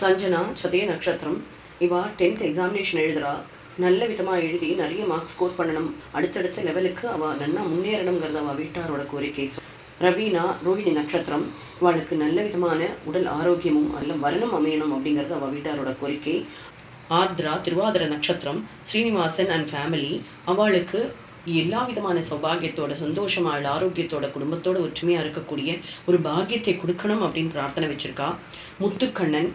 சஞ்சனா சதய நட்சத்திரம். இவா 10th எக்ஸாமினேஷன் எழுதுறா. நல்ல விதமாக எழுதி நிறைய மார்க்ஸ் ஸ்கோர் பண்ணணும், அடுத்தடுத்த லெவலுக்கு அவள் நல்லா முன்னேறணுங்கிறது அவள் வீட்டாரோட கோரிக்கை. ரவீனா ரோஹிணி நட்சத்திரம். இவளுக்கு நல்ல விதமான உடல் ஆரோக்கியமும் நல்ல வரணும் அமையணும் அப்படிங்கிறது அவள் வீட்டாரோட கோரிக்கை. ஆர்திரா திருவாதிர நட்சத்திரம். Srinivasan and family. அவளுக்கு எல்லா விதமான சௌபாகியத்தோட சந்தோஷமாக ஆரோக்கியத்தோட குடும்பத்தோட ஒற்றுமையாக இருக்கக்கூடிய ஒரு பாக்கியத்தை கொடுக்கணும் அப்படின்னு பிரார்த்தனை வச்சுருக்கா. முத்துக்கண்ணன்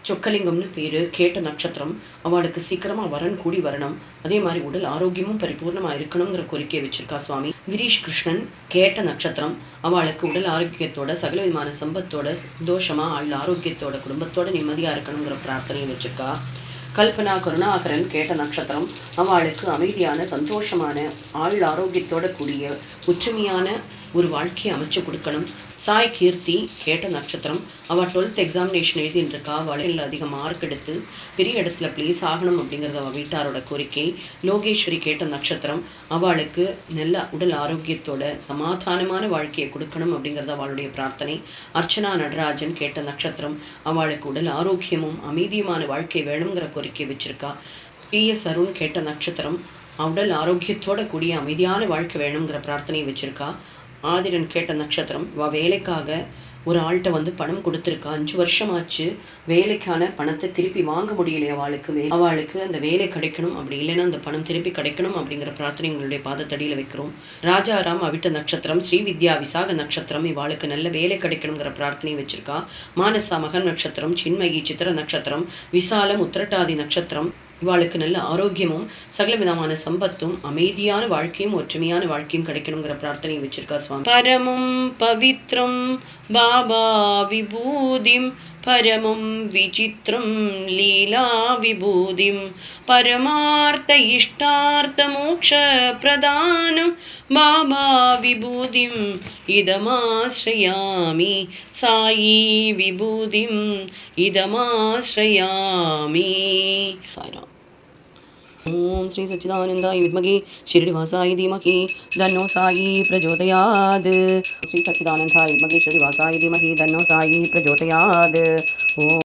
சொக்கலிங்கம்னு பேர். கேட்ட நட்சத்திரம். அவளுக்கு சீக்கிரமாக வரன் கூடி வரணும், அதே மாதிரி உடல் ஆரோக்கியமும் பரிபூர்ணமாக இருக்கணுங்கிற கோரிக்கையை வச்சிருக்கா சுவாமி. கிரீஷ் கிருஷ்ணன் கேட்ட நட்சத்திரம். அவளுக்கு உடல் ஆரோக்கியத்தோட சகல விதமான சம்பத்தோட சந்தோஷமாக ஆரோக்கியத்தோட குடும்பத்தோட நிம்மதியாக இருக்கணுங்கிற பிரார்த்தனையை வச்சிருக்கா. கல்பனா கருணாகரன் கேட்ட நட்சத்திரம். அவளுக்கு அமைதியான சந்தோஷமான ஆரோக்கியத்தோட கூடிய ஒற்றுமையான ஒரு வாழ்க்கையை அமைச்சு கொடுக்கணும். சாய் கீர்த்தி கேட்ட நட்சத்திரம். அவள் 12th எக்ஸாமினேஷன் எழுதின்னு இருக்கா. அவளில் அதிக மார்க் எடுத்து பெரிய இடத்துல பிளேஸ் ஆகணும் அப்படிங்கிறது அவள் வீட்டாரோட கோரிக்கை. லோகேஸ்வரி கேட்ட நட்சத்திரம். அவளுக்கு நல்ல உடல் ஆரோக்கியத்தோட சமாதானமான வாழ்க்கையை கொடுக்கணும் அப்படிங்கிறது அவளுடைய பிரார்த்தனை. அர்ச்சனா நடராஜன் கேட்ட நட்சத்திரம். அவளுக்கு உடல் ஆரோக்கியமும் அமைதியுமான வாழ்க்கை வேணுங்கிற கோரிக்கை வச்சிருக்கா. PS அருண் கேட்ட நட்சத்திரம். உடல் ஆரோக்கியத்தோட கூடிய அமைதியான வாழ்க்கை வேணுங்கிற பிரார்த்தனையை வச்சிருக்கா. ஆதிரன் கேட்ட நட்சத்திரம். வேலைக்காக ஒரு ஆள்கிட்ட பணம் கொடுத்துருக்கா. 5 வருஷமாச்சு. வேலைக்கான பணத்தை திருப்பி வாங்க முடியலையே அவளுக்கு அந்த வேலை கிடைக்கணும், அப்படி இல்லைன்னா அந்த பணம் திருப்பி கிடைக்கணும் அப்படிங்கிற பிரார்த்தனை உங்களுடைய பாதத்தடியில் வைக்கிறோம். ராஜாராம் அவிட்ட நட்சத்திரம். ஸ்ரீவித்யா விசாக நட்சத்திரம். இவாளுக்கு நல்ல வேலை கிடைக்கணுங்கிற பிரார்த்தனை வச்சிருக்கா. மானசா மகன் நட்சத்திரம். சின்மயி சித்திர நட்சத்திரம். விசாலம் உத்திரட்டாதி நட்சத்திரம். இவாளுக்கு நல்ல ஆரோக்கியமும் சகல விதமான சம்பத்தும் அமைதியான வாழ்க்கையும் ஒற்றுமையான வாழ்க்கையும் கிடைக்கணுங்கிற பிரார்த்தனையை வச்சிருக்கா சுவாமி. பரமும் பவித்ரம் பாபா விபூதிம் பரமும் விசித்திரம் லீலா விபூதிம் பரமார்த்த இஷ்டார்த்த மோக்ஷ பிரதானம் பாபா விபூதிம் இதமாஸ்ரயாமி சாயி விபூதிம் இதமாஸ்ரயாமி. ஓம் ஸ்ரீ சச்சிதானந்தாய வித்மகே ஷிரடிவாசாய தீமகி தன்னோ சாயி பிரச்சோதயாத். ஸ்ரீ சச்சிதானந்தாய வித்மகே ஷிரடிவாசாய தீமகி தன்னோ சாயி பிரச்சோதயாத். ஓம்